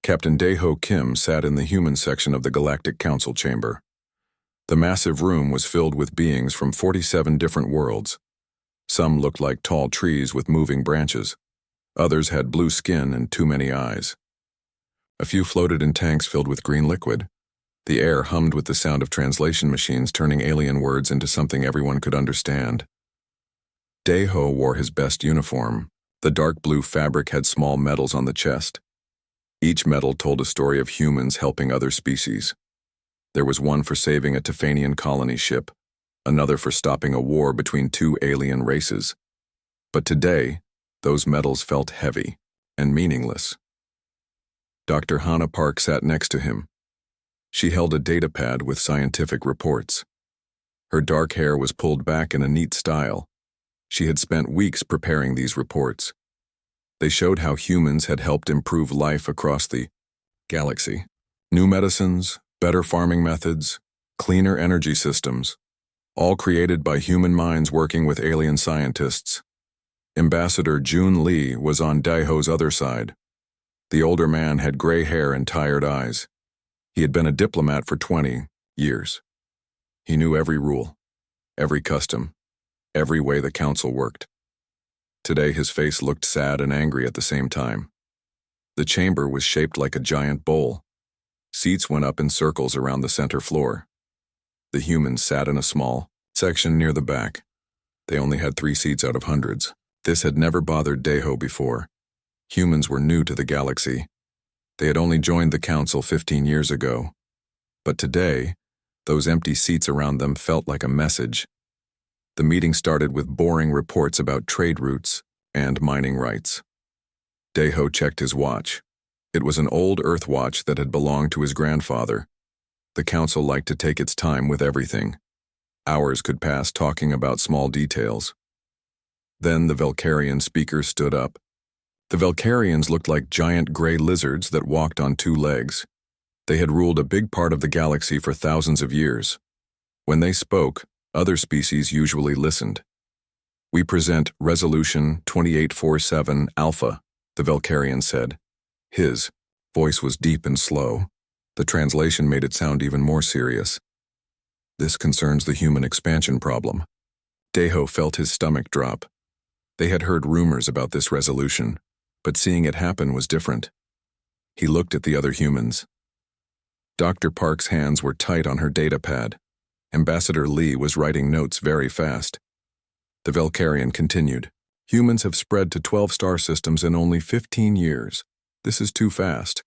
Captain Daeho Kim sat in the human section of the Galactic Council chamber. The massive room was filled with beings from 47 different worlds. Some looked like tall trees with moving branches. Others had blue skin and too many eyes. A few floated in tanks filled with green liquid. The air hummed with the sound of translation machines turning alien words into something everyone could understand. Daeho wore his best uniform. The dark blue fabric had small medals on the chest. Each medal told a story of humans helping other species. There was one for saving a Tefanian colony ship, another for stopping a war between two alien races. But today, those medals felt heavy and meaningless. Dr. Hannah Park sat next to him. She held a datapad with scientific reports. Her dark hair was pulled back in a neat style. She had spent weeks preparing these reports. They showed how humans had helped improve life across the galaxy. New medicines, better farming methods, cleaner energy systems, all created by human minds working with alien scientists. Ambassador Jun Lee was on Daeho's other side. The older man had gray hair and tired eyes. He had been a diplomat for 20 years. He knew every rule, every custom, every way the council worked. Today his face looked sad and angry at the same time. The chamber was shaped like a giant bowl. Seats went up in circles around the center floor. The humans sat in a small section near the back. They only had 3 seats out of hundreds. This had never bothered Daeho before. Humans were new to the galaxy. They had only joined the council 15 years ago. But today, those empty seats around them felt like a message. The meeting started with boring reports about trade routes and mining rights. Daeho checked his watch. It was an old Earth watch that had belonged to his grandfather. The council liked to take its time with everything. Hours could pass talking about small details. Then the Valkyrian speaker stood up. The Valkyrians looked like giant gray lizards that walked on 2 legs. They had ruled a big part of the galaxy for thousands of years. When they spoke, other species usually listened. "We present Resolution 2847 Alpha," the Valkyrian said. His voice was deep and slow. The translation made it sound even more serious. "This concerns the human expansion problem." Daeho felt his stomach drop. They had heard rumors about this resolution, but seeing it happen was different. He looked at the other humans. Dr. Park's hands were tight on her datapad. Ambassador Lee was writing notes very fast. The Valkyrian continued. "Humans have spread to 12 star systems in only 15 years. This is too fast.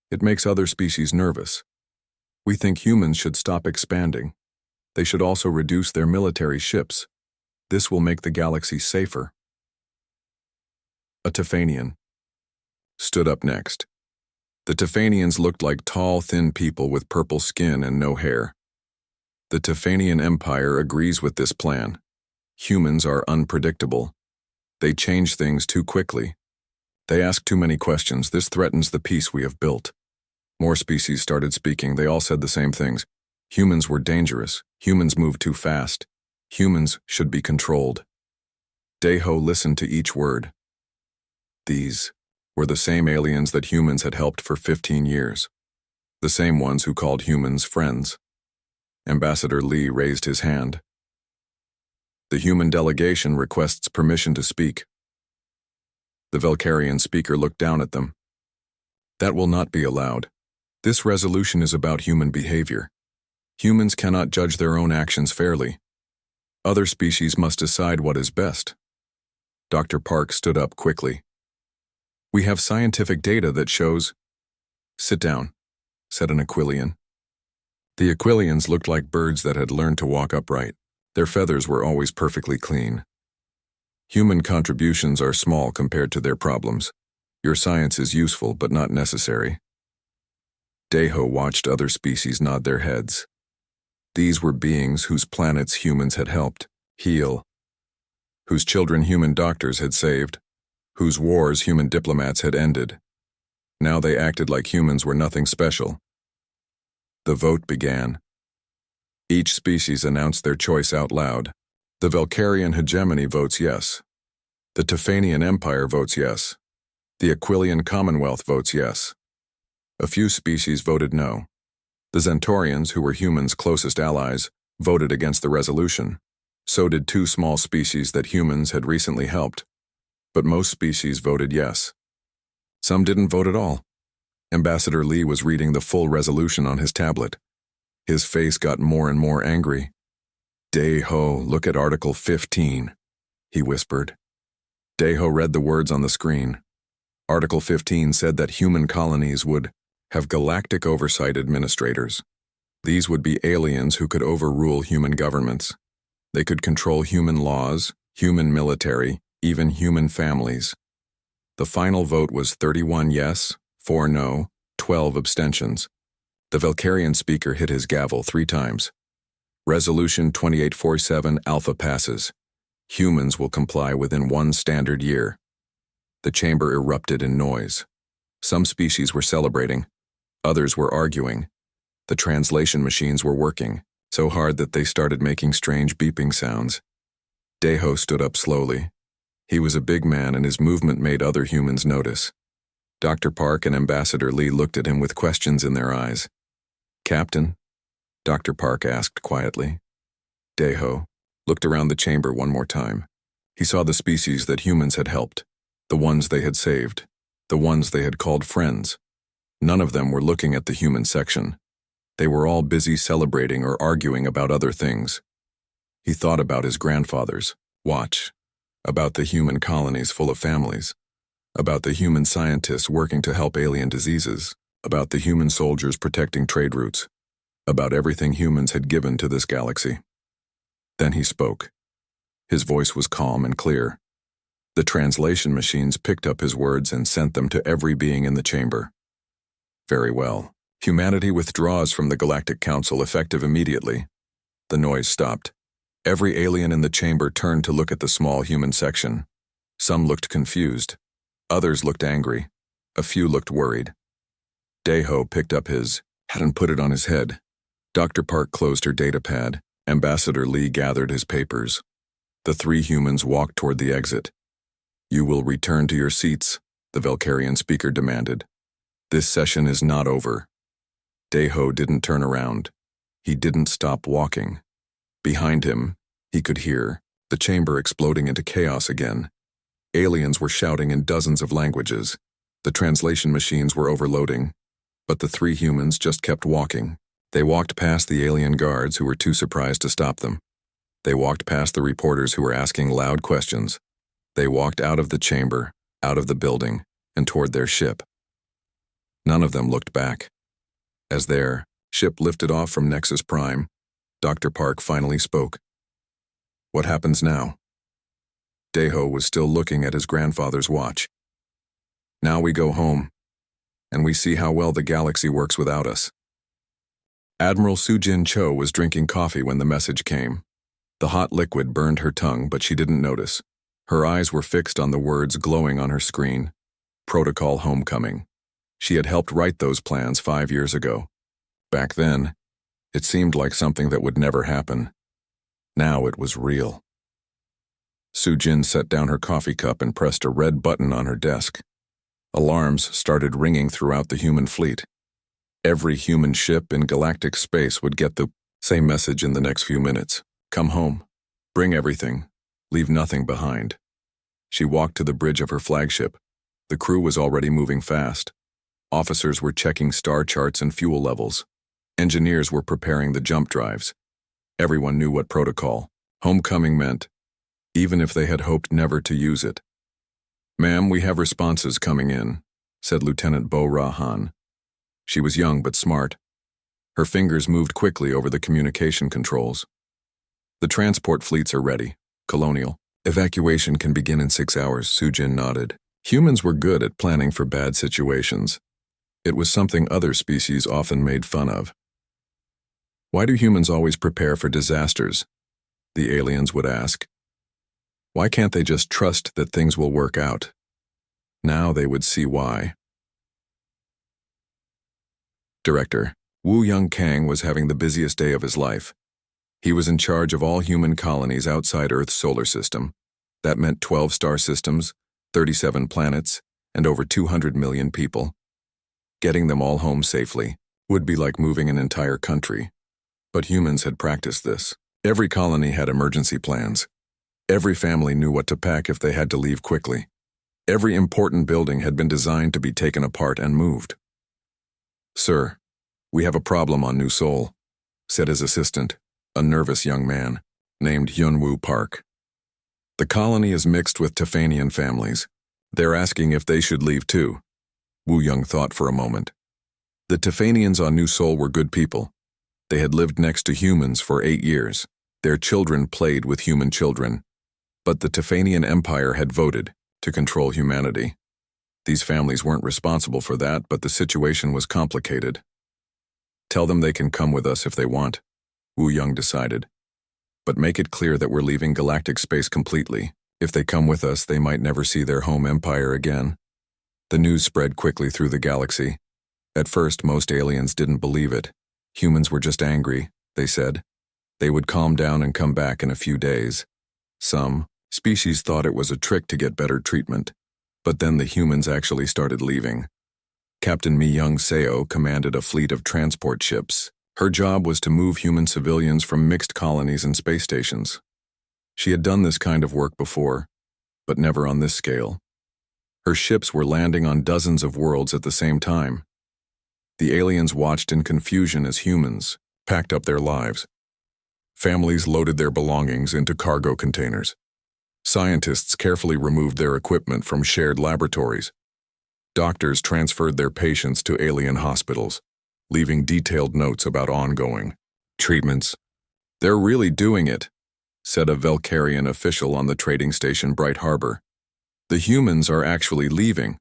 It makes other species nervous. We think humans should stop expanding. They should also reduce their military ships. This will make the galaxy safer." A Tefanian stood up next. The Tefanians looked like tall, thin people with purple skin and no hair. "The Tefanian Empire agrees with this plan. Humans are unpredictable. They change things too quickly. They ask too many questions. This threatens the peace we have built." More species started speaking. They all said the same things. Humans were dangerous. Humans moved too fast. Humans should be controlled. Daeho listened to each word. These were the same aliens that humans had helped for 15 years. The same ones who called humans friends. Ambassador Lee raised his hand. "The human delegation requests permission to speak." The Valkyrian speaker looked down at them. "That will not be allowed. This resolution is about human behavior. Humans cannot judge their own actions fairly. Other species must decide what is best." Dr. Park stood up quickly. "We have scientific data that shows—" "Sit down," said an Aquilian. The Aquilians looked like birds that had learned to walk upright. Their feathers were always perfectly clean. "Human contributions are small compared to their problems. Your science is useful but not necessary." Daeho watched other species nod their heads. These were beings whose planets humans had helped heal, whose children human doctors had saved, whose wars human diplomats had ended. Now they acted like humans were nothing special. The vote began. Each species announced their choice out loud. The Valkyrian hegemony votes yes. The Tefanian Empire votes yes. The Aquilian Commonwealth votes yes. A few species voted no. The Xentorians, who were humans' closest allies, voted against the resolution. So did two small species that humans had recently helped. But most species voted yes. Some didn't vote at all. Ambassador Lee was reading the full resolution on his tablet. His face got more and more angry. "Dae-ho, look at Article 15, he whispered. Dae-ho read the words on the screen. Article 15 said that human colonies would have galactic oversight administrators. These would be aliens who could overrule human governments. They could control human laws, human military, even human families. The final vote was 31 yes, 4 no, 12 abstentions. The Valkyrian speaker hit his gavel 3 times. Resolution 2847 Alpha passes. Humans will comply within 1 standard year. The chamber erupted in noise. Some species were celebrating. Others were arguing. The translation machines were working, so hard that they started making strange beeping sounds. Dae-ho stood up slowly. He was a big man and his movement made other humans notice. Dr. Park and Ambassador Lee looked at him with questions in their eyes. "Captain?" Dr. Park asked quietly. Dae-ho looked around the chamber one more time. He saw the species that humans had helped, the ones they had saved, the ones they had called friends. None of them were looking at the human section. They were all busy celebrating or arguing about other things. He thought about his grandfather's watch, about the human colonies full of families, about the human scientists working to help alien diseases, about the human soldiers protecting trade routes, about everything humans had given to this galaxy. Then he spoke. His voice was calm and clear. The translation machines picked up his words and sent them to every being in the chamber. "Very well. Humanity withdraws from the Galactic Council effective immediately." The noise stopped. Every alien in the chamber turned to look at the small human section. Some looked confused. Others looked angry. A few looked worried. Dae-ho picked up his hat and put it on his head. Dr. Park closed her data pad. Ambassador Lee gathered his papers. The 3 humans walked toward the exit. "You will return to your seats," the Valkyrian speaker demanded. "This session is not over." Dae-ho didn't turn around. He didn't stop walking. Behind him, he could hear the chamber exploding into chaos again. Aliens were shouting in dozens of languages. The translation machines were overloading. But the 3 humans just kept walking. They walked past the alien guards who were too surprised to stop them. They walked past the reporters who were asking loud questions. They walked out of the chamber, out of the building, and toward their ship. None of them looked back. As their ship lifted off from Nexus Prime, Dr. Park finally spoke. "What happens now?" Dae-ho was still looking at his grandfather's watch. "Now we go home, and we see how well the galaxy works without us." Admiral Sujin Cho was drinking coffee when the message came. The hot liquid burned her tongue, but she didn't notice. Her eyes were fixed on the words glowing on her screen. Protocol Homecoming. She had helped write those plans 5 years ago. Back then, it seemed like something that would never happen. Now it was real. Sujin set down her coffee cup and pressed a red button on her desk. Alarms started ringing throughout the human fleet. Every human ship in galactic space would get the same message in the next few minutes. "Come home. Bring everything. Leave nothing behind." She walked to the bridge of her flagship. The crew was already moving fast. Officers were checking star charts and fuel levels. Engineers were preparing the jump drives. Everyone knew what protocol homecoming meant, even if they had hoped never to use it. "Ma'am, we have responses coming in," said Lieutenant Bo Ra-han. She was young but smart. Her fingers moved quickly over the communication controls. "The transport fleets are ready. Colonial. Evacuation can begin in 6 hours," Sujin nodded. Humans were good at planning for bad situations. It was something other species often made fun of. "Why do humans always prepare for disasters?" the aliens would ask. "Why can't they just trust that things will work out?" Now they would see why. Director Wu Young Kang was having the busiest day of his life. He was in charge of all human colonies outside Earth's solar system. That meant 12 star systems, 37 planets, and over 200 million people. Getting them all home safely would be like moving an entire country. But humans had practiced this. Every colony had emergency plans. Every family knew what to pack if they had to leave quickly. Every important building had been designed to be taken apart and moved. "Sir, we have a problem on New Seoul," said his assistant, a nervous young man named Hyunwoo Park. "The colony is mixed with Tefanian families. They're asking if they should leave too." Woo Young thought for a moment. The Tefanians on New Seoul were good people. They had lived next to humans for 8 years. Their children played with human children. But the Tefanian Empire had voted to control humanity. These families weren't responsible for that, but the situation was complicated. "Tell them they can come with us if they want," Woo Young decided. "But make it clear that we're leaving galactic space completely. If they come with us, they might never see their home empire again." The news spread quickly through the galaxy. At first, most aliens didn't believe it. Humans were just angry, they said. They would calm down and come back in a few days. Some species thought it was a trick to get better treatment. But then the humans actually started leaving. Captain Mi Young Seo commanded a fleet of transport ships. Her job was to move human civilians from mixed colonies and space stations. She had done this kind of work before, but never on this scale. Her ships were landing on dozens of worlds at the same time. The aliens watched in confusion as humans packed up their lives. Families loaded their belongings into cargo containers. Scientists carefully removed their equipment from shared laboratories. Doctors transferred their patients to alien hospitals, leaving detailed notes about ongoing treatments. "They're really doing it," said a Velcarian official on the trading station Bright Harbor. "The humans are actually leaving."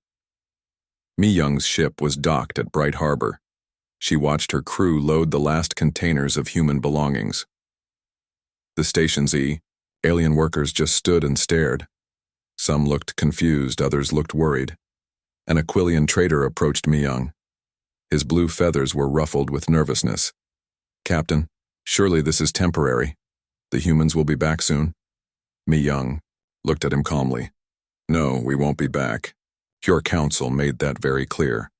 Mi Young's ship was docked at Bright Harbor. She watched her crew load the last containers of human belongings. The station's alien workers just stood and stared. Some looked confused, others looked worried. An Aquilian trader approached Mi Young. His blue feathers were ruffled with nervousness. "Captain, surely this is temporary. The humans will be back soon." Mi Young looked at him calmly. "No, we won't be back. Your council made that very clear.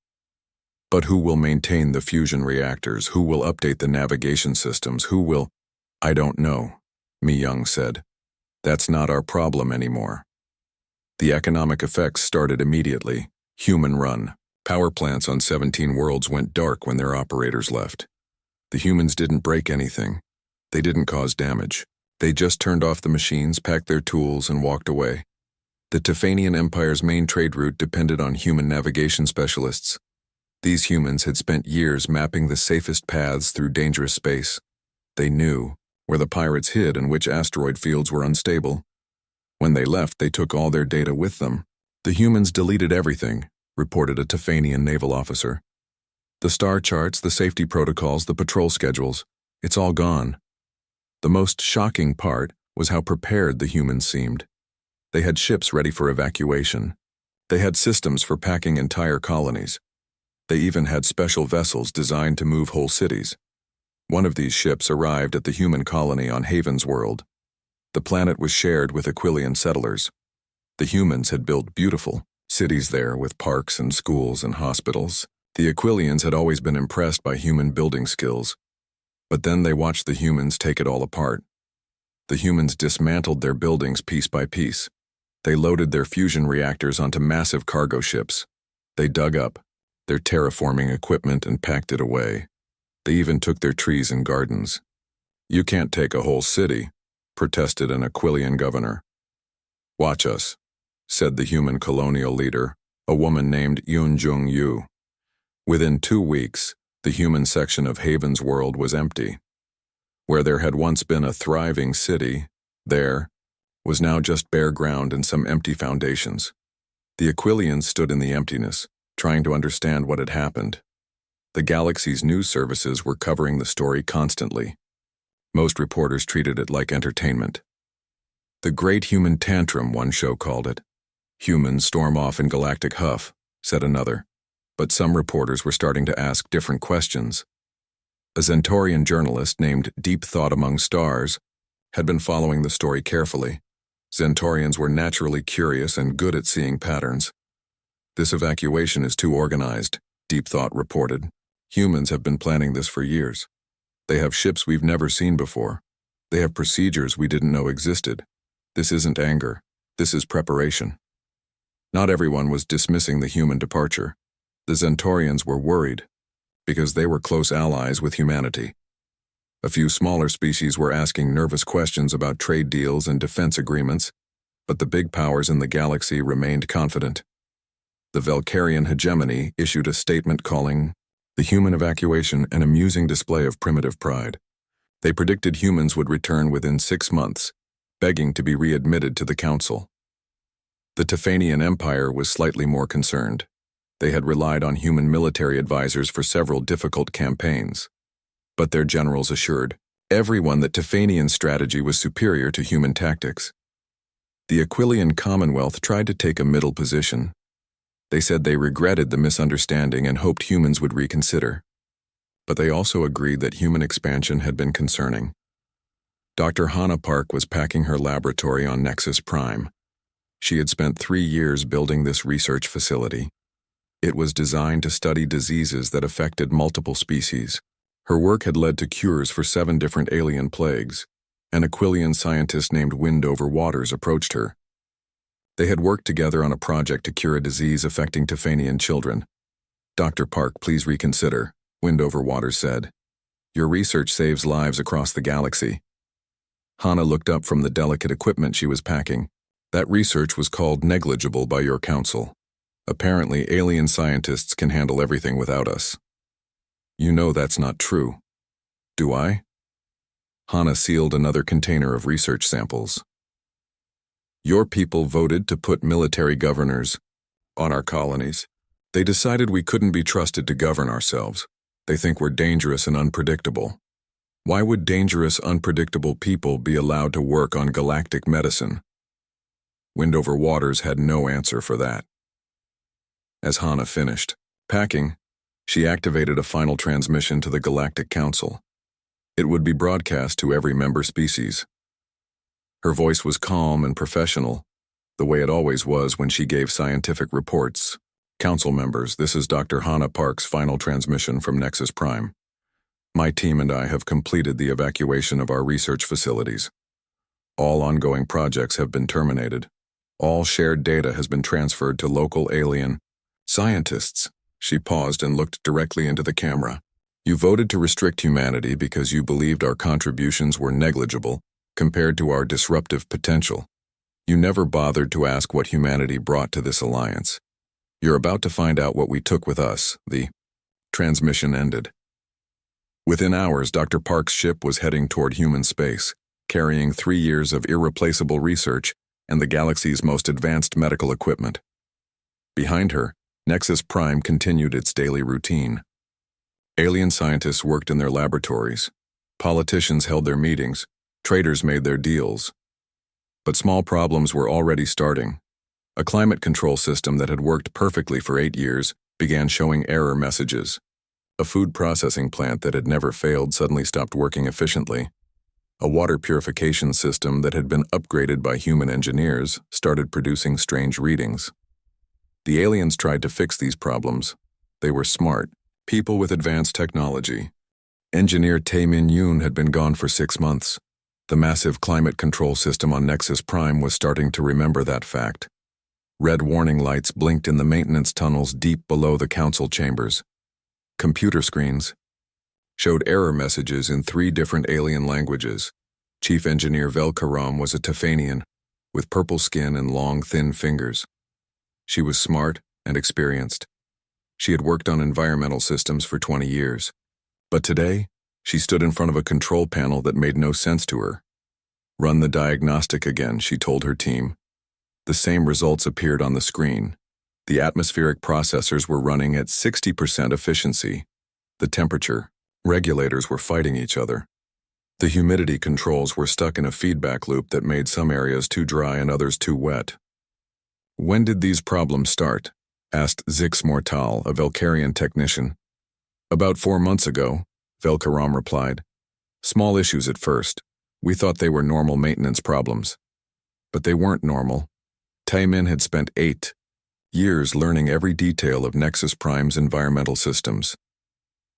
But who will maintain the fusion reactors? Who will update the navigation systems? Who will—" "I don't know," Mi Young said. "That's not our problem anymore." The economic effects started immediately. Human-run. Power plants on 17 worlds went dark when their operators left. The humans didn't break anything. They didn't cause damage. They just turned off the machines, packed their tools, and walked away. The Tefanian Empire's main trade route depended on human navigation specialists. These humans had spent years mapping the safest paths through dangerous space. They knew where the pirates hid and which asteroid fields were unstable. When they left, they took all their data with them. "The humans deleted everything," reported a Tefanian naval officer. "The star charts, the safety protocols, the patrol schedules, it's all gone." The most shocking part was how prepared the humans seemed. They had ships ready for evacuation. They had systems for packing entire colonies. They even had special vessels designed to move whole cities. One of these ships arrived at the human colony on Haven's world. The planet was shared with Aquilian settlers. The humans had built beautiful cities there with parks and schools and hospitals. The Aquilians had always been impressed by human building skills. But then they watched the humans take it all apart. The humans dismantled their buildings piece by piece. They loaded their fusion reactors onto massive cargo ships. They dug up their terraforming equipment and packed it away. They even took their trees and gardens. "You can't take a whole city," protested an Aquilian governor. "Watch us," said the human colonial leader, a woman named Yoon Jung-yu. Within 2 weeks, the human section of Haven's world was empty. Where there had once been a thriving city, there was now just bare ground and some empty foundations. The Aquilians stood in the emptiness, trying to understand what had happened. The galaxy's news services were covering the story constantly. Most reporters treated it like entertainment. "The Great Human Tantrum," one show called it. "Humans storm off in galactic huff," said another. But some reporters were starting to ask different questions. A Zentorian journalist named Deep Thought Among Stars had been following the story carefully. Zentorians were naturally curious and good at seeing patterns. "This evacuation is too organized," Deep Thought reported. Humans have been planning this for years. They have ships we've never seen before. They have procedures we didn't know existed. This isn't anger. This is preparation. Not everyone was dismissing the human departure. The Centaurians were worried, because they were close allies with humanity. A few smaller species were asking nervous questions about trade deals and defense agreements, but the big powers in the galaxy remained confident. The Valkyrian hegemony issued a statement calling the human evacuation an amusing display of primitive pride. They predicted humans would return within 6 months, begging to be readmitted to the Council. The Tefanian Empire was slightly more concerned. They had relied on human military advisors for several difficult campaigns. But their generals assured everyone that Tefanian strategy was superior to human tactics. The Aquilian Commonwealth tried to take a middle position. They said they regretted the misunderstanding and hoped humans would reconsider. But they also agreed that human expansion had been concerning. Dr. Hannah Park was packing her laboratory on Nexus Prime. She had spent 3 years building this research facility. It was designed to study diseases that affected multiple species. Her work had led to cures for 7 different alien plagues. An Aquilian scientist named Windover Waters approached her. They had worked together on a project to cure a disease affecting Tefanian children. "Dr. Park, please reconsider," Windover Waters said. "Your research saves lives across the galaxy." Hannah looked up from the delicate equipment she was packing. "That research was called negligible by your council. Apparently, alien scientists can handle everything without us." "You know that's not true." "Do I?" Hannah sealed another container of research samples. "Your people voted to put military governors on our colonies. They decided we couldn't be trusted to govern ourselves. They think we're dangerous and unpredictable. Why would dangerous, unpredictable people be allowed to work on galactic medicine?" Windover Waters had no answer for that. As Hannah finished packing, she activated a final transmission to the Galactic Council. It would be broadcast to every member species. Her voice was calm and professional, the way it always was when she gave scientific reports. "Council members, this is Dr. Hannah Park's final transmission from Nexus Prime. My team and I have completed the evacuation of our research facilities. All ongoing projects have been terminated. All shared data has been transferred to local alien scientists." She paused and looked directly into the camera. "You voted to restrict humanity because you believed our contributions were negligible compared to our disruptive potential. You never bothered to ask what humanity brought to this alliance. You're about to find out what we took with us." The transmission ended. Within hours, Dr. Park's ship was heading toward human space, carrying 3 years of irreplaceable research and the galaxy's most advanced medical equipment. Behind her, Nexus Prime continued its daily routine. Alien scientists worked in their laboratories. Politicians held their meetings. Traders made their deals. But small problems were already starting. A climate control system that had worked perfectly for 8 years began showing error messages. A food processing plant that had never failed suddenly stopped working efficiently. A water purification system that had been upgraded by human engineers started producing strange readings. The aliens tried to fix these problems. They were smart, people with advanced technology. Engineer Tae-Min Yoon had been gone for 6 months. The massive climate control system on Nexus Prime was starting to remember that fact. Red warning lights blinked in the maintenance tunnels deep below the council chambers. Computer screens showed error messages in 3 different alien languages. Chief Engineer Velkaram was a Tefanian, with purple skin and long, thin fingers. She was smart and experienced. She had worked on environmental systems for 20 years. But today, she stood in front of a control panel that made no sense to her. "Run the diagnostic again," she told her team. The same results appeared on the screen. The atmospheric processors were running at 60% efficiency. The temperature regulators were fighting each other. The humidity controls were stuck in a feedback loop that made some areas too dry and others too wet. "When did these problems start?" asked Zix Mortal, a Valkyrian technician. "About 4 months ago," Velkaram replied. "Small issues at first. We thought they were normal maintenance problems. But they weren't normal. Tae-Min had spent years learning every detail of Nexus Prime's environmental systems.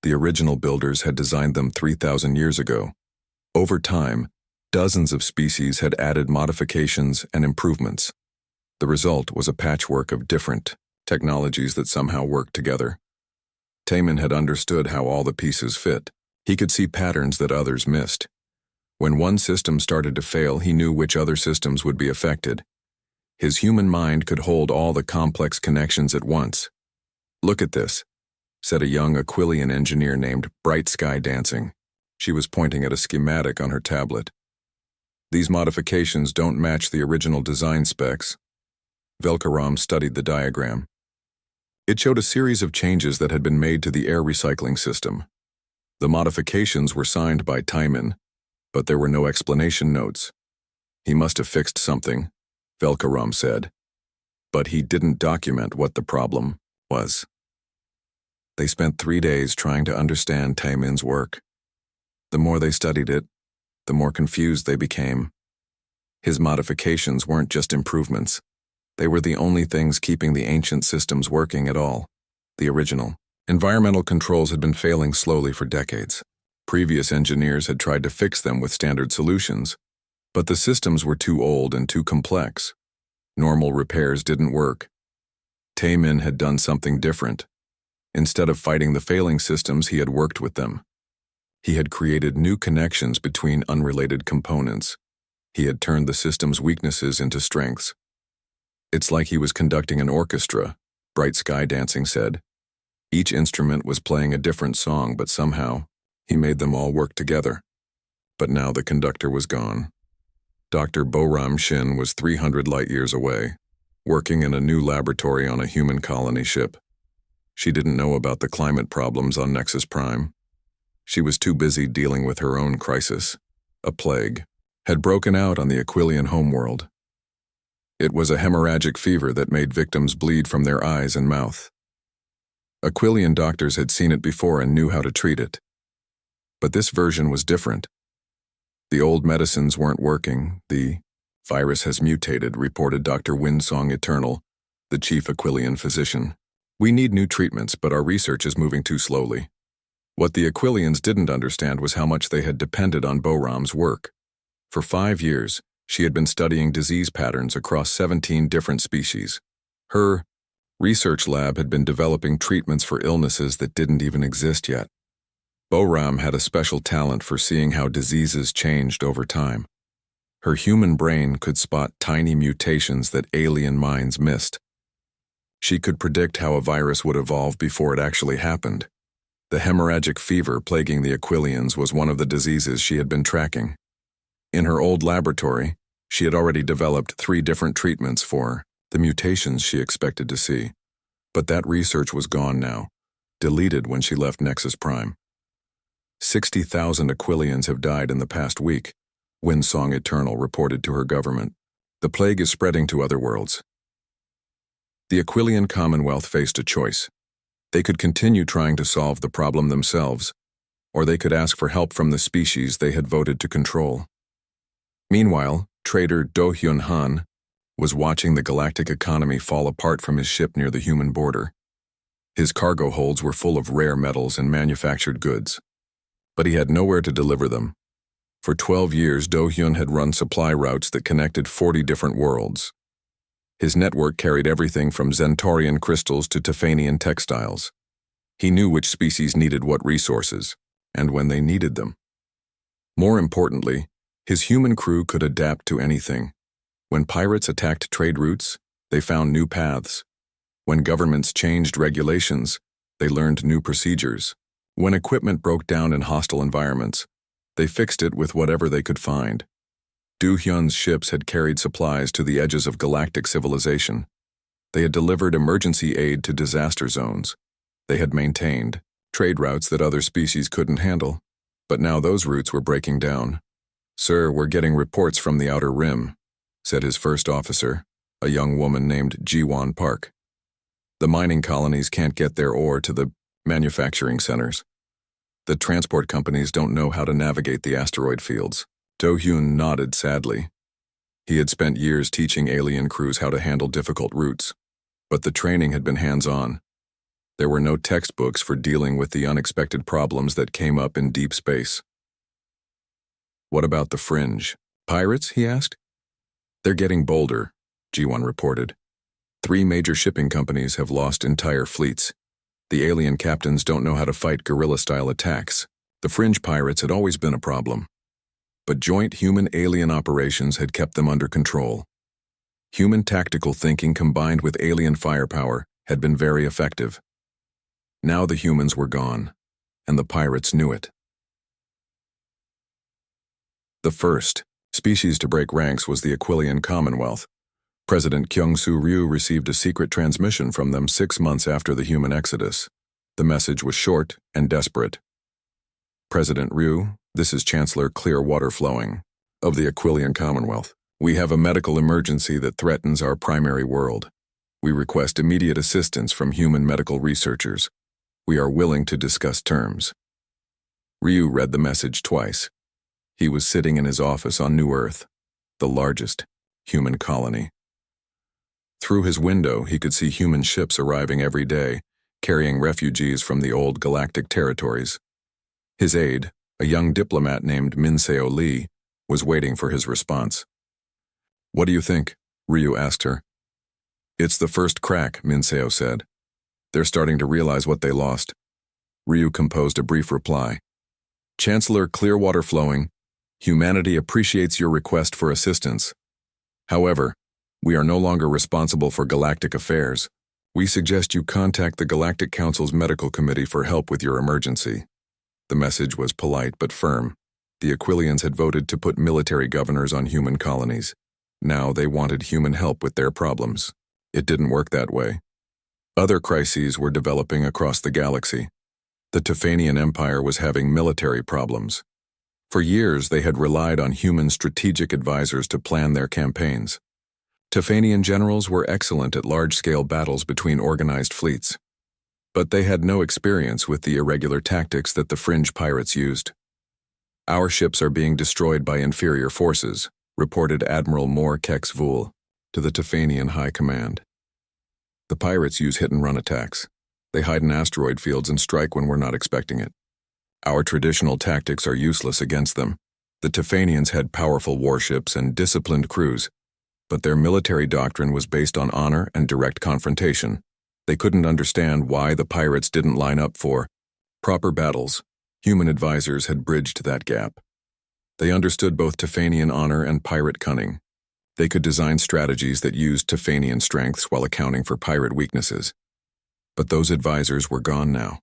The original builders had designed them 3,000 years ago. Over time, dozens of species had added modifications and improvements. The result was a patchwork of different technologies that somehow worked together. Taman had understood how all the pieces fit. He could see patterns that others missed. When one system started to fail, he knew which other systems would be affected. His human mind could hold all the complex connections at once. "Look at this," said a young Aquilian engineer named Bright Sky Dancing. She was pointing at a schematic on her tablet. "These modifications don't match the original design specs." Velkaram studied the diagram. It showed a series of changes that had been made to the air recycling system. The modifications were signed by Taman, but there were no explanation notes. "He must have fixed something," Velkaram said. But he didn't document what the problem was. They spent 3 days trying to understand Taman's work. The more they studied it, the more confused they became. His modifications weren't just improvements. They were the only things keeping the ancient systems working at all. The original environmental controls had been failing slowly for decades. Previous engineers had tried to fix them with standard solutions, but the systems were too old and too complex. Normal repairs didn't work. Taman had done something different. Instead of fighting the failing systems, he had worked with them. He had created new connections between unrelated components. He had turned the system's weaknesses into strengths. "It's like he was conducting an orchestra," Bright Sky Dancing said. Each instrument was playing a different song, but somehow, he made them all work together. But now the conductor was gone. Dr. Boram Shin was 300 light-years away, working in a new laboratory on a human colony ship. She didn't know about the climate problems on Nexus Prime. She was too busy dealing with her own crisis. A plague had broken out on the Aquilian homeworld. It was a hemorrhagic fever that made victims bleed from their eyes and mouth. Aquilian doctors had seen it before and knew how to treat it. But this version was different. The old medicines weren't working. "The virus has mutated," reported Dr. Winsong Eternal, the chief Aquilian physician. "We need new treatments, but our research is moving too slowly." What the Aquilians didn't understand was how much they had depended on Boram's work. For 5 years, she had been studying disease patterns across 17 different species. Her research lab had been developing treatments for illnesses that didn't even exist yet. Boram had a special talent for seeing how diseases changed over time. Her human brain could spot tiny mutations that alien minds missed. She could predict how a virus would evolve before it actually happened. The hemorrhagic fever plaguing the Aquilians was one of the diseases she had been tracking. In her old laboratory, she had already developed 3 different treatments for the mutations she expected to see. But that research was gone now, deleted when she left Nexus Prime. 60,000 Aquilians have died in the past week, Winsong Eternal reported to her government. The plague is spreading to other worlds. The Aquilian Commonwealth faced a choice. They could continue trying to solve the problem themselves, or they could ask for help from the species they had voted to control. Meanwhile, trader Do Hyun Han was watching the galactic economy fall apart from his ship near the human border. His cargo holds were full of rare metals and manufactured goods, but he had nowhere to deliver them. For 12 years, Do Hyun had run supply routes that connected 40 different worlds. His network carried everything from Zentaurian crystals to Tefanian textiles. He knew which species needed what resources, and when they needed them. More importantly, his human crew could adapt to anything. When pirates attacked trade routes, they found new paths. When governments changed regulations, they learned new procedures. When equipment broke down in hostile environments, they fixed it with whatever they could find. Do Hyun's ships had carried supplies to the edges of galactic civilization. They had delivered emergency aid to disaster zones. They had maintained trade routes that other species couldn't handle. But now those routes were breaking down. "Sir, we're getting reports from the Outer Rim," said his first officer, a young woman named Jiwon Park. "The mining colonies can't get their ore to the manufacturing centers. The transport companies don't know how to navigate the asteroid fields." Do Hyun nodded sadly. He had spent years teaching alien crews how to handle difficult routes, But the training had been hands-on. There were no textbooks for dealing with the unexpected problems that came up in deep space. What about the fringe? Pirates, he asked. They're getting bolder, G1 reported. 3 major shipping companies have lost entire fleets. The alien captains don't know how to fight guerrilla-style attacks. The fringe pirates had always been a problem. But joint human-alien operations had kept them under control. Human tactical thinking combined with alien firepower had been very effective. Now the humans were gone, and the pirates knew it. The first species to break ranks was the Aquilian Commonwealth. President Kyung-Soo Ryu received a secret transmission from them 6 months after the human exodus. The message was short and desperate. President Ryu, this is Chancellor Clearwater Flowing of the Aquilian Commonwealth. We have a medical emergency that threatens our primary world. We request immediate assistance from human medical researchers. We are willing to discuss terms. Ryu read the message twice. He was sitting in his office on New Earth, the largest human colony. Through his window, he could see human ships arriving every day, carrying refugees from the old Galactic territories. His aide, a young diplomat named Minseo Lee, was waiting for his response. What do you think? Ryu asked her. It's the first crack, Minseo said. They're starting to realize what they lost. Ryu composed a brief reply. Chancellor Clearwater Flowing, humanity appreciates your request for assistance. However, we are no longer responsible for galactic affairs. We suggest you contact the Galactic Council's medical committee for help with your emergency. The message was polite but firm. The Aquilians had voted to put military governors on human colonies. Now they wanted human help with their problems. It didn't work that way. Other crises were developing across the galaxy. The Tefanian Empire was having military problems. For years, they had relied on human strategic advisors to plan their campaigns. Tefanian generals were excellent at large-scale battles between organized fleets. But they had no experience with the irregular tactics that the fringe pirates used. Our ships are being destroyed by inferior forces, reported Admiral Moore Kex-Vul to the Tefanian High Command. The pirates use hit-and-run attacks. They hide in asteroid fields and strike when we're not expecting it. Our traditional tactics are useless against them. The Tefanians had powerful warships and disciplined crews, but their military doctrine was based on honor and direct confrontation. They couldn't understand why the pirates didn't line up for proper battles. Human advisors had bridged that gap. They understood both Tefanian honor and pirate cunning. They could design strategies that used Tefanian strengths while accounting for pirate weaknesses. But those advisors were gone now.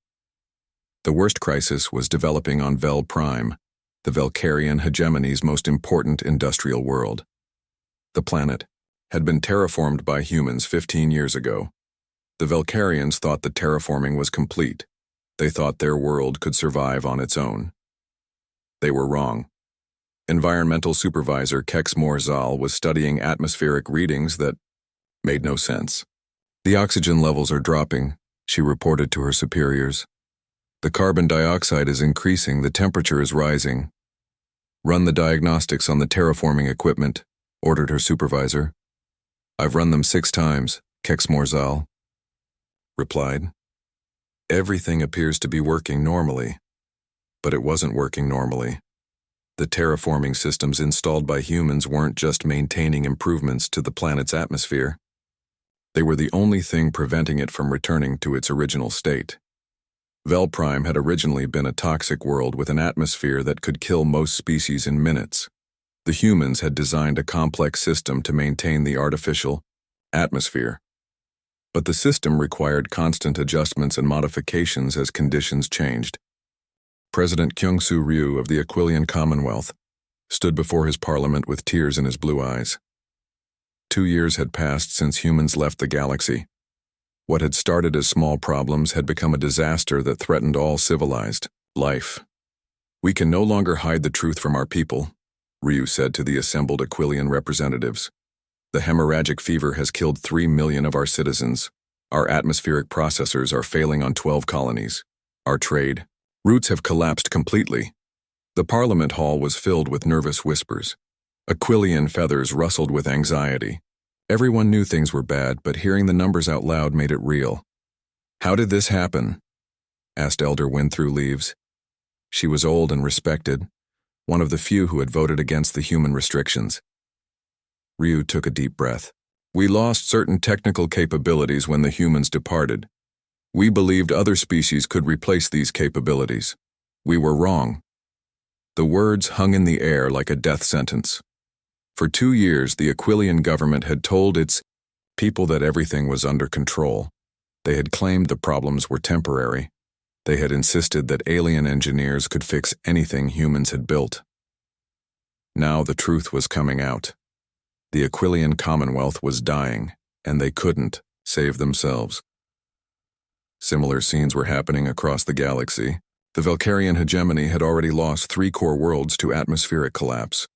The worst crisis was developing on Vel Prime, the Velcarian hegemony's most important industrial world. The planet had been terraformed by humans 15 years ago. The Velcarians thought the terraforming was complete. They thought their world could survive on its own. They were wrong. Environmental supervisor Kex Morzal was studying atmospheric readings that made no sense. The oxygen levels are dropping, she reported to her superiors. The carbon dioxide is increasing, the temperature is rising. Run the diagnostics on the terraforming equipment, ordered her supervisor. I've run them 6 times, Kex Morzal replied. Everything appears to be working normally. But it wasn't working normally. The terraforming systems installed by humans weren't just maintaining improvements to the planet's atmosphere. They were the only thing preventing it from returning to its original state. Vel Prime had originally been a toxic world with an atmosphere that could kill most species in minutes. The humans had designed a complex system to maintain the artificial atmosphere. But the system required constant adjustments and modifications as conditions changed. President Kyung-Soo Ryu of the Aquilian Commonwealth stood before his parliament with tears in his blue eyes. 2 years had passed since humans left the galaxy. What had started as small problems had become a disaster that threatened all civilized life. We can no longer hide the truth from our people, Ryu said to the assembled Aquilian representatives. The hemorrhagic fever has killed 3 million of our citizens. Our atmospheric processors are failing on 12 colonies. Our trade routes have collapsed completely. The Parliament Hall was filled with nervous whispers. Aquilian feathers rustled with anxiety. Everyone knew things were bad, but hearing the numbers out loud made it real. "How did this happen?" asked Elder Windthrough Leaves. She was old and respected, one of the few who had voted against the human restrictions. Ryu took a deep breath. "We lost certain technical capabilities when the humans departed. We believed other species could replace these capabilities. We were wrong." The words hung in the air like a death sentence. For 2 years, the Aquilian government had told its people that everything was under control. They had claimed the problems were temporary. They had insisted that alien engineers could fix anything humans had built. Now the truth was coming out. The Aquilian Commonwealth was dying, and they couldn't save themselves. Similar scenes were happening across the galaxy. The Valkyrian hegemony had already lost 3 core worlds to atmospheric collapse.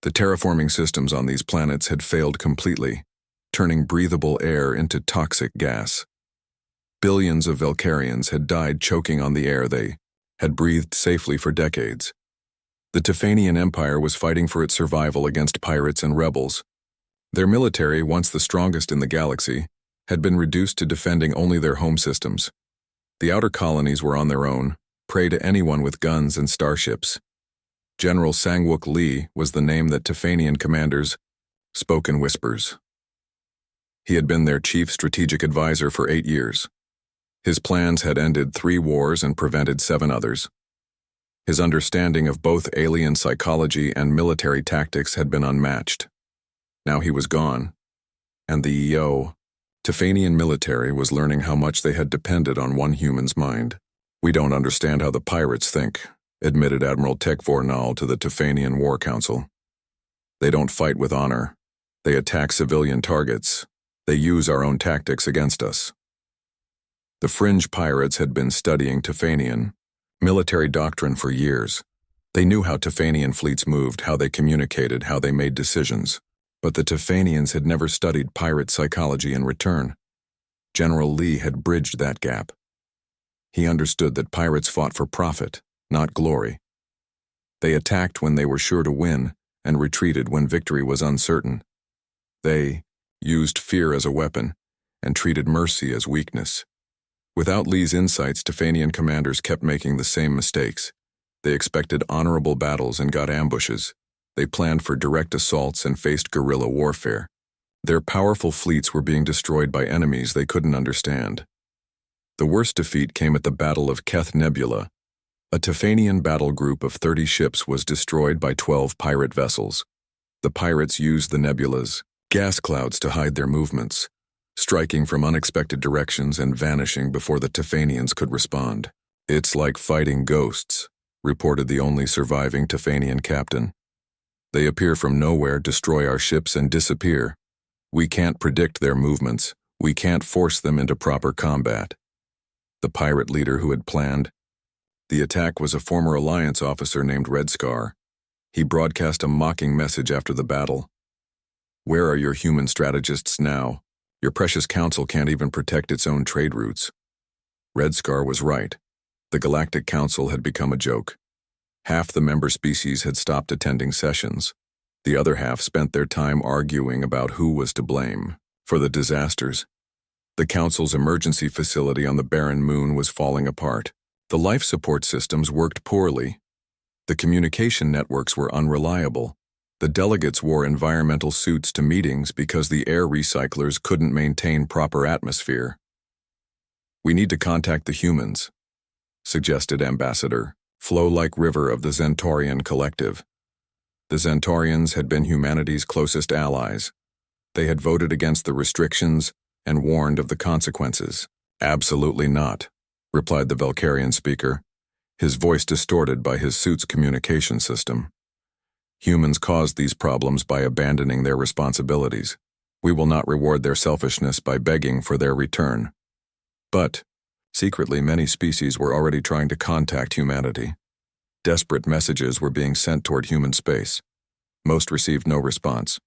The terraforming systems on these planets had failed completely, turning breathable air into toxic gas. Billions of Valkyrians had died choking on the air they had breathed safely for decades. The Tefanian Empire was fighting for its survival against pirates and rebels. Their military, once the strongest in the galaxy, had been reduced to defending only their home systems. The outer colonies were on their own, prey to anyone with guns and starships. General Sangwook Lee was the name that Tefanian commanders spoke in whispers. He had been their chief strategic advisor for 8 years. His plans had ended 3 wars and prevented 7 others. His understanding of both alien psychology and military tactics had been unmatched. Now he was gone, and the Tefanian military was learning how much they had depended on one human's mind. "We don't understand how the pirates think," admitted Admiral Tekvornal to the Tefanian War Council. "They don't fight with honor. They attack civilian targets. They use our own tactics against us." The fringe pirates had been studying Tefanian military doctrine for years. They knew how Tefanian fleets moved, how they communicated, how they made decisions. But the Tefanians had never studied pirate psychology in return. General Lee had bridged that gap. He understood that pirates fought for profit, not glory. They attacked when they were sure to win and retreated when victory was uncertain. They used fear as a weapon and treated mercy as weakness. Without Lee's insights, Tefanian commanders kept making the same mistakes. They expected honorable battles and got ambushes. They planned for direct assaults and faced guerrilla warfare. Their powerful fleets were being destroyed by enemies they couldn't understand. The worst defeat came at the Battle of Keth Nebula. A Tefanian battle group of 30 ships was destroyed by 12 pirate vessels. The pirates used the nebula's gas clouds to hide their movements, striking from unexpected directions and vanishing before the Tefanians could respond. "It's like fighting ghosts," reported the only surviving Tefanian captain. "They appear from nowhere, destroy our ships, and disappear. We can't predict their movements. We can't force them into proper combat." The pirate leader who had planned the attack was a former Alliance officer named Red Scar. He broadcast a mocking message after the battle. "Where are your human strategists now? Your precious council can't even protect its own trade routes." Red Scar was right. The Galactic Council had become a joke. Half the member species had stopped attending sessions. The other half spent their time arguing about who was to blame for the disasters. The Council's emergency facility on the barren moon was falling apart. The life support systems worked poorly. The communication networks were unreliable. The delegates wore environmental suits to meetings because the air recyclers couldn't maintain proper atmosphere. "We need to contact the humans," suggested Ambassador Flow-like River of the Zentorian Collective. The Zentorians had been humanity's closest allies. They had voted against the restrictions and warned of the consequences. "Absolutely not," replied the Valkyrian speaker, his voice distorted by his suit's communication system. "Humans caused these problems by abandoning their responsibilities. We will not reward their selfishness by begging for their return." But secretly, many species were already trying to contact humanity. Desperate messages were being sent toward human space. Most received no response.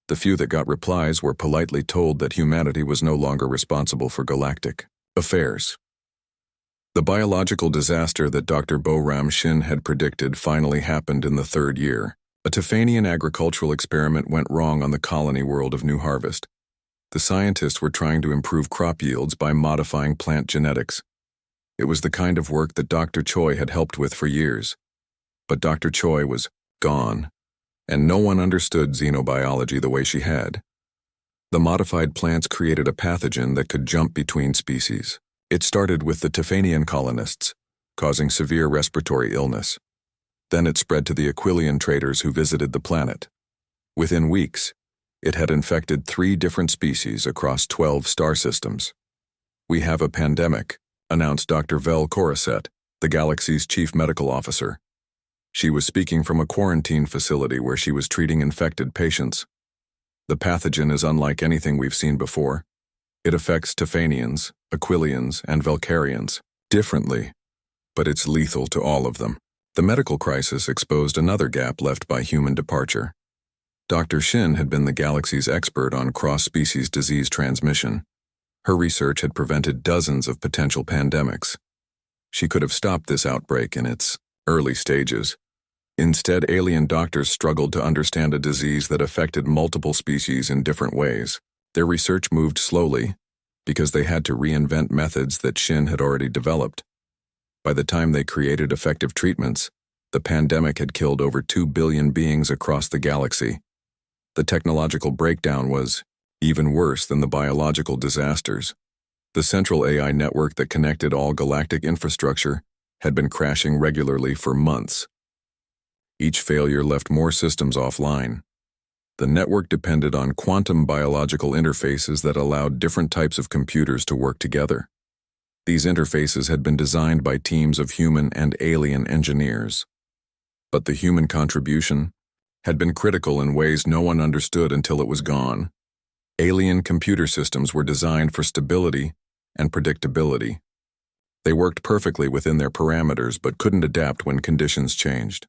The few that got replies were politely told that humanity was no longer responsible for galactic affairs. The biological disaster that Dr. Bo Ram Shin had predicted finally happened in the 3rd year. A Tefanian agricultural experiment went wrong on the colony world of New Harvest. The scientists were trying to improve crop yields by modifying plant genetics. It was the kind of work that Dr. Choi had helped with for years. But Dr. Choi was gone, and no one understood xenobiology the way she had. The modified plants created a pathogen that could jump between species. It started with the Tefanian colonists, causing severe respiratory illness. Then it spread to the Aquilian traders who visited the planet. Within weeks, it had infected 3 different species across 12 star systems. "We have a pandemic," announced Dr. Vel Corisset, the galaxy's chief medical officer. She was speaking from a quarantine facility where she was treating infected patients. "The pathogen is unlike anything we've seen before. It affects Tefanians, Aquilians, and Velcarians differently, but it's lethal to all of them." The medical crisis exposed another gap left by human departure. Dr. Shin had been the galaxy's expert on cross-species disease transmission. Her research had prevented dozens of potential pandemics. She could have stopped this outbreak in its early stages. Instead, alien doctors struggled to understand a disease that affected multiple species in different ways. Their research moved slowly because they had to reinvent methods that Shin had already developed. By the time they created effective treatments, the pandemic had killed over 2 billion beings across the galaxy. The technological breakdown was even worse than the biological disasters. The central AI network that connected all galactic infrastructure had been crashing regularly for months. Each failure left more systems offline. The network depended on quantum biological interfaces that allowed different types of computers to work together. These interfaces had been designed by teams of human and alien engineers. But the human contribution had been critical in ways no one understood until it was gone. Alien computer systems were designed for stability and predictability. They worked perfectly within their parameters but couldn't adapt when conditions changed.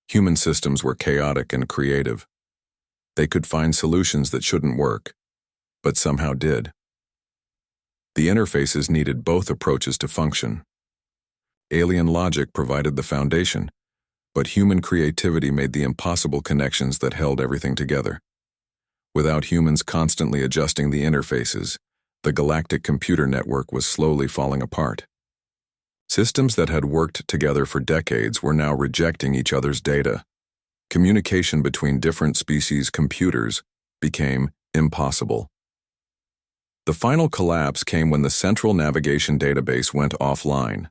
Human systems were chaotic and creative. They could find solutions that shouldn't work, but somehow did. The interfaces needed both approaches to function. Alien logic provided the foundation, but human creativity made the impossible connections that held everything together. Without humans constantly adjusting the interfaces, the galactic computer network was slowly falling apart. Systems that had worked together for decades were now rejecting each other's data. Communication between different species computers became impossible. The final collapse came when the central navigation database went offline.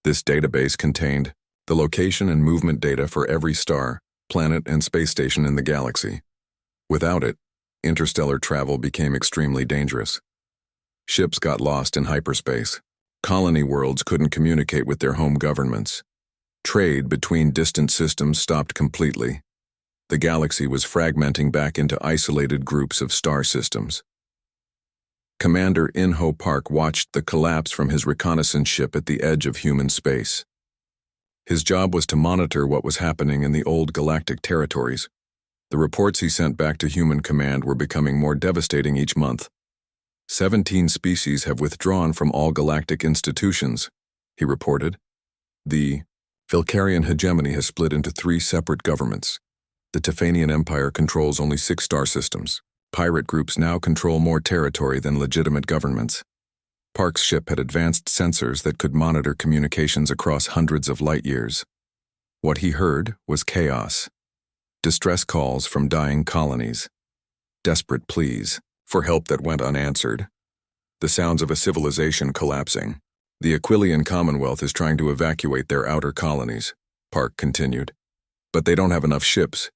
This database contained the location and movement data for every star, planet, and space station in the galaxy. Without it, interstellar travel became extremely dangerous. Ships got lost in hyperspace. Colony worlds couldn't communicate with their home governments. Trade between distant systems stopped completely. The galaxy was fragmenting back into isolated groups of star systems. Commander In-Ho Park watched the collapse from his reconnaissance ship at the edge of human space. His job was to monitor what was happening in the old galactic territories. The reports he sent back to Human Command were becoming more devastating each month. 17 species have withdrawn from all galactic institutions, he reported. The Velcarian hegemony has split into 3 separate governments. The Tefanian Empire controls only 6 star systems. Pirate groups now control more territory than legitimate governments. Park's ship had advanced sensors that could monitor communications across hundreds of light years. What he heard was chaos. Distress calls from dying colonies. Desperate pleas for help that went unanswered. The sounds of a civilization collapsing. The Aquilian Commonwealth is trying to evacuate their outer colonies, Park continued. But they don't have enough ships.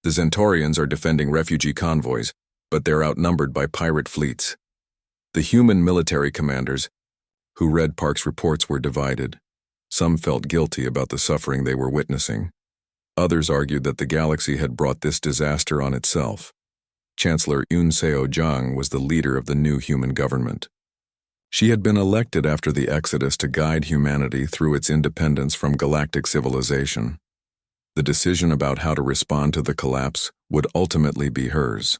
The Zentaurians are defending refugee convoys, but they're outnumbered by pirate fleets. The human military commanders who read Park's reports were divided. Some felt guilty about the suffering they were witnessing. Others argued that the galaxy had brought this disaster on itself. Chancellor Yoon Seo-jang was the leader of the new human government. She had been elected after the Exodus to guide humanity through its independence from galactic civilization. The decision about how to respond to the collapse would ultimately be hers.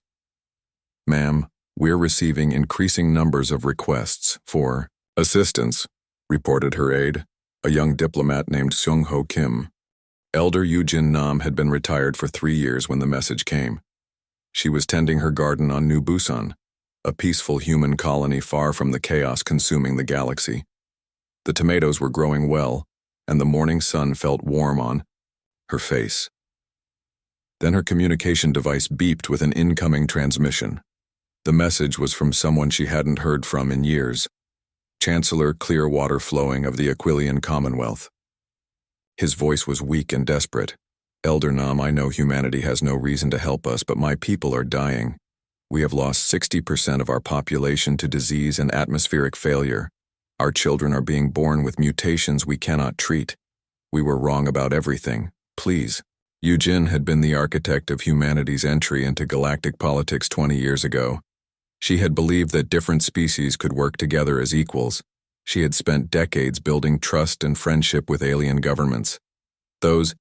"Ma'am, we're receiving increasing numbers of requests for assistance," reported her aide, a young diplomat named Seung-ho Kim. Elder Yujin Nam had been retired for 3 years when the message came. She was tending her garden on New Busan, a peaceful human colony far from the chaos consuming the galaxy. The tomatoes were growing well, and the morning sun felt warm on her face. Then her communication device beeped with an incoming transmission. The message was from someone she hadn't heard from in years, Chancellor Clearwater Flowing of the Aquilian Commonwealth. His voice was weak and desperate. "Elder Nam, I know humanity has no reason to help us, but my people are dying. We have lost 60% of our population to disease and atmospheric failure. Our children are being born with mutations we cannot treat. We were wrong about everything. Please." Yujin had been the architect of humanity's entry into galactic politics 20 years ago. She had believed that different species could work together as equals. She had spent decades building trust and friendship with alien governments. Those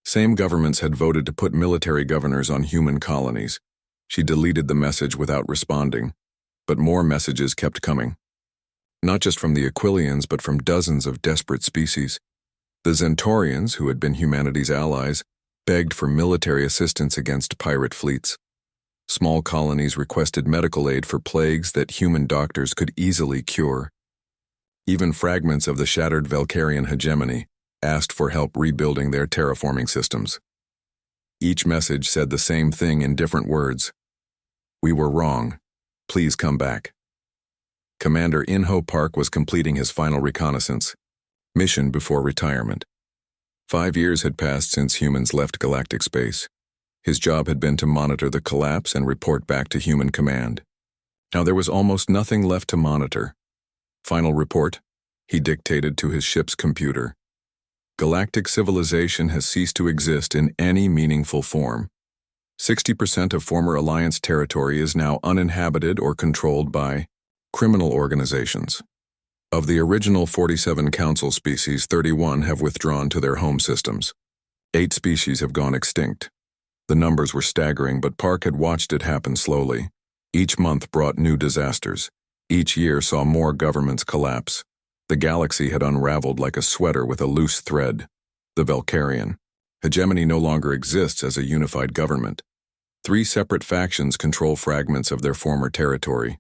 same governments had voted to put military governors on human colonies. She deleted the message without responding, but more messages kept coming. Not just from the Aquilians, but from dozens of desperate species. The Zentaurians, who had been humanity's allies, begged for military assistance against pirate fleets. Small colonies requested medical aid for plagues that human doctors could easily cure. Even fragments of the shattered Valkyrian hegemony asked for help rebuilding their terraforming systems. Each message said the same thing in different words. "We were wrong. Please come back." Commander In-ho Park was completing his final reconnaissance mission before retirement. 5 years had passed since humans left galactic space. His job had been to monitor the collapse and report back to human command. Now there was almost nothing left to monitor. "Final report," he dictated to his ship's computer. "Galactic civilization has ceased to exist in any meaningful form. 60% of former Alliance territory is now uninhabited or controlled by criminal organizations. Of the original 47 council species, 31 have withdrawn to their home systems. 8 species have gone extinct." The numbers were staggering, but Park had watched it happen slowly. Each month brought new disasters. Each year saw more governments collapse. The galaxy had unraveled like a sweater with a loose thread. The Valkyrian hegemony no longer exists as a unified government. 3 separate factions control fragments of their former territory.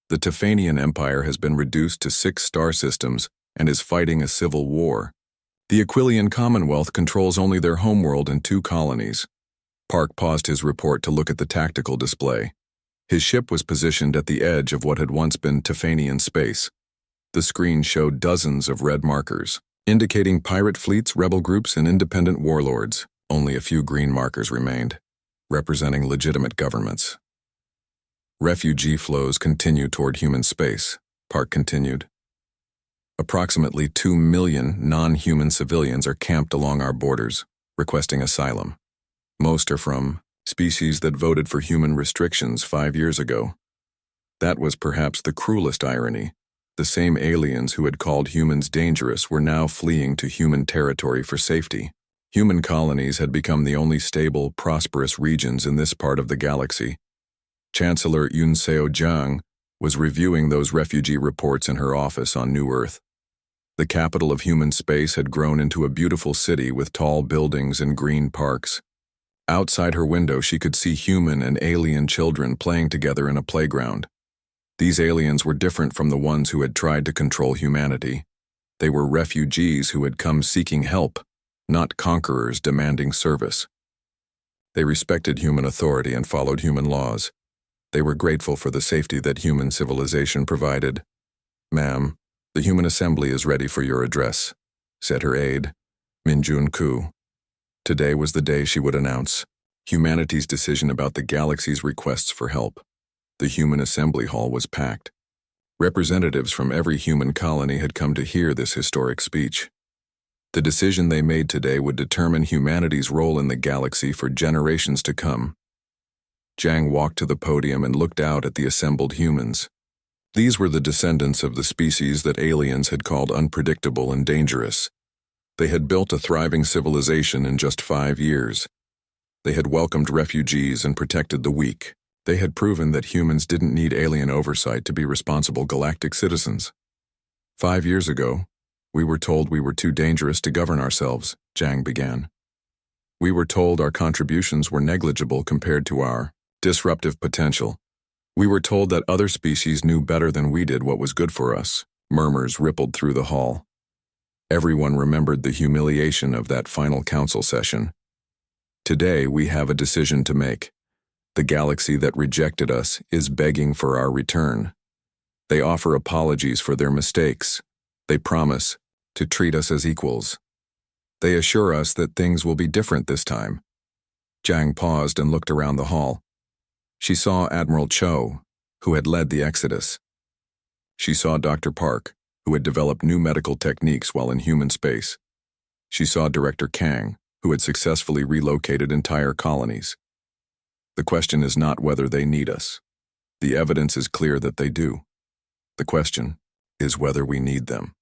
The Tefanian Empire has been reduced to 6 star systems and is fighting a civil war. The Aquilian Commonwealth controls only their homeworld and 2 colonies. Park paused his report to look at the tactical display. His ship was positioned at the edge of what had once been Tefanian space. The screen showed dozens of red markers, indicating pirate fleets, rebel groups, and independent warlords. Only a few green markers remained, representing legitimate governments. "Refugee flows continue toward human space," Park continued. "Approximately 2 million non-human civilians are camped along our borders, requesting asylum. Most are from species that voted for human restrictions 5 years ago. That was perhaps the cruelest irony. The same aliens who had called humans dangerous were now fleeing to human territory for safety. Human colonies had become the only stable, prosperous regions in this part of the galaxy. Chancellor Yun Seo-jang was reviewing those refugee reports in her office on New Earth. The capital of human space had grown into a beautiful city with tall buildings and green parks. Outside her window, she could see human and alien children playing together in a playground. These aliens were different from the ones who had tried to control humanity. They were refugees who had come seeking help, not conquerors demanding service. They respected human authority and followed human laws. They were grateful for the safety that human civilization provided. "Ma'am, the Human Assembly is ready for your address," said her aide, Min Jun-ku. Today was the day she would announce humanity's decision about the galaxy's requests for help. The Human Assembly Hall was packed. Representatives from every human colony had come to hear this historic speech. The decision they made today would determine humanity's role in the galaxy for generations to come. Jang walked to the podium and looked out at the assembled humans. These were the descendants of the species that aliens had called unpredictable and dangerous. They had built a thriving civilization in just 5 years. They had welcomed refugees and protected the weak. They had proven that humans didn't need alien oversight to be responsible galactic citizens. 5 years ago, we were told we were too dangerous to govern ourselves, Jang began. We were told our contributions were negligible compared to our disruptive potential. We were told that other species knew better than we did what was good for us. Murmurs rippled through the hall. Everyone remembered the humiliation of that final council session. Today, we have a decision to make. The galaxy that rejected us is begging for our return. They offer apologies for their mistakes. They promise to treat us as equals. They assure us that things will be different this time. Jiang paused and looked around the hall. She saw Admiral Cho, who had led the exodus. She saw Dr. Park, who had developed new medical techniques while in human space. She saw Director Kang, who had successfully relocated entire colonies. The question is not whether they need us. The evidence is clear that they do. The question is whether we need them.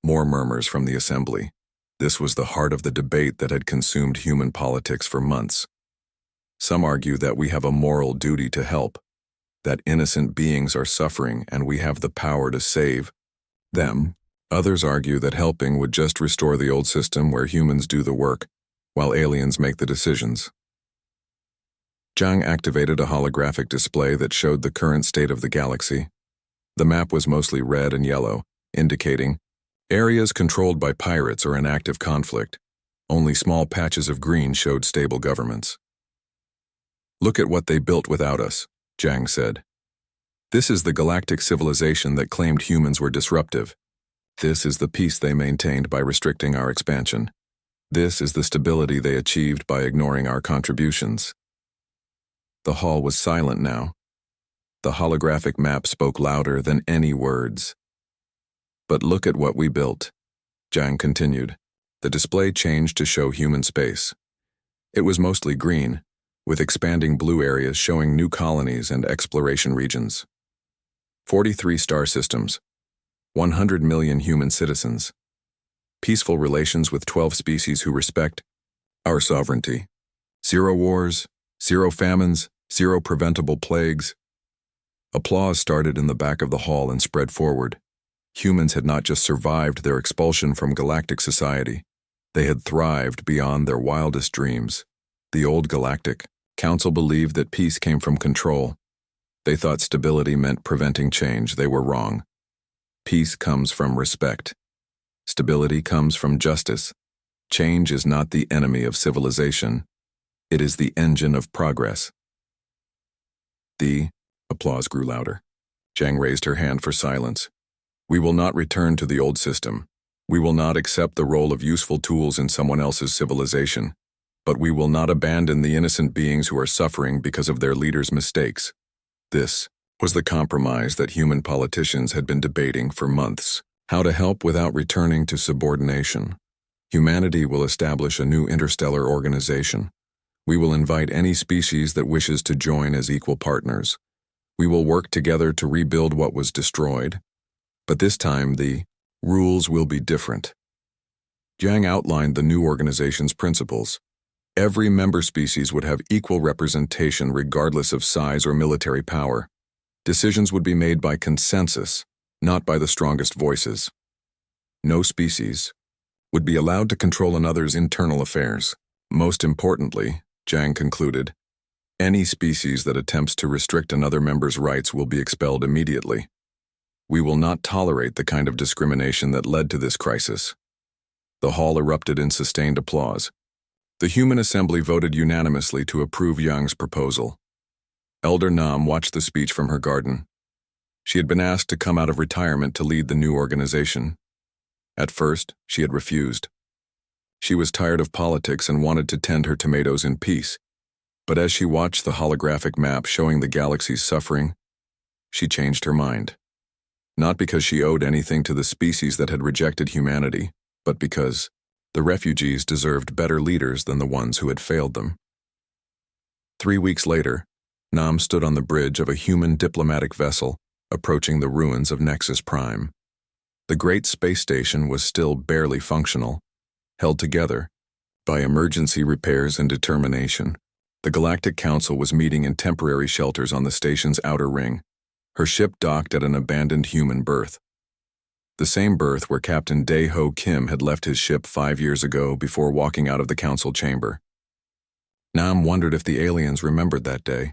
More murmurs from the assembly. This was the heart of the debate that had consumed human politics for months. Some argue that we have a moral duty to help, that innocent beings are suffering and we have the power to save them. Others argue that helping would just restore the old system where humans do the work, while aliens make the decisions. Jiang activated a holographic display that showed the current state of the galaxy. The map was mostly red and yellow, indicating areas controlled by pirates or in active conflict. Only small patches of green showed stable governments. Look at what they built without us, Jiang said. This is the galactic civilization that claimed humans were disruptive. This is the peace they maintained by restricting our expansion. This is the stability they achieved by ignoring our contributions. The hall was silent now. The holographic map spoke louder than any words. But look at what we built, Jiang continued. The display changed to show human space. It was mostly green, with expanding blue areas showing new colonies and exploration regions. 43 star systems, 100 million human citizens, peaceful relations with 12 species who respect our sovereignty, 0 wars, 0 famines, 0 preventable plagues. Applause started in the back of the hall and spread forward. Humans had not just survived their expulsion from galactic society, they had thrived beyond their wildest dreams. The old Galactic Council believed that peace came from control. They thought stability meant preventing change. They were wrong. Peace comes from respect. Stability comes from justice. Change is not the enemy of civilization. It is the engine of progress. The applause grew louder. Jiang raised her hand for silence. We will not return to the old system. We will not accept the role of useful tools in someone else's civilization. But we will not abandon the innocent beings who are suffering because of their leaders' mistakes. This was the compromise that human politicians had been debating for months. How to help without returning to subordination. Humanity will establish a new interstellar organization. We will invite any species that wishes to join as equal partners. We will work together to rebuild what was destroyed. But this time, the rules will be different. Jiang outlined the new organization's principles. Every member species would have equal representation regardless of size or military power. Decisions would be made by consensus, not by the strongest voices. No species would be allowed to control another's internal affairs. Most importantly, Jiang concluded, any species that attempts to restrict another member's rights will be expelled immediately. We will not tolerate the kind of discrimination that led to this crisis. The hall erupted in sustained applause. The human assembly voted unanimously to approve Jiang's proposal. Elder Nam watched the speech from her garden. She had been asked to come out of retirement to lead the new organization. At first, she had refused. She was tired of politics and wanted to tend her tomatoes in peace. But as she watched the holographic map showing the galaxy's suffering, she changed her mind. Not because she owed anything to the species that had rejected humanity, but because the refugees deserved better leaders than the ones who had failed them. 3 weeks later, Nam stood on the bridge of a human diplomatic vessel approaching the ruins of Nexus Prime. The great space station was still barely functional, held together by emergency repairs and determination. The Galactic Council was meeting in temporary shelters on the station's outer ring. Her ship docked at an abandoned human berth. The same berth where Captain Dae-Ho Kim had left his ship 5 years ago before walking out of the council chamber. Nam wondered if the aliens remembered that day,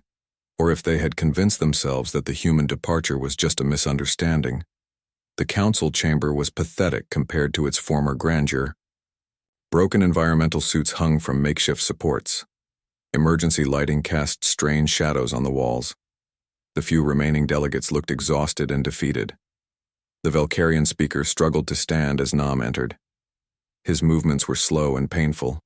or if they had convinced themselves that the human departure was just a misunderstanding. The council chamber was pathetic compared to its former grandeur. Broken environmental suits hung from makeshift supports. Emergency lighting cast strange shadows on the walls. The few remaining delegates looked exhausted and defeated. The Valkyrian speaker struggled to stand as Nam entered. His movements were slow and painful,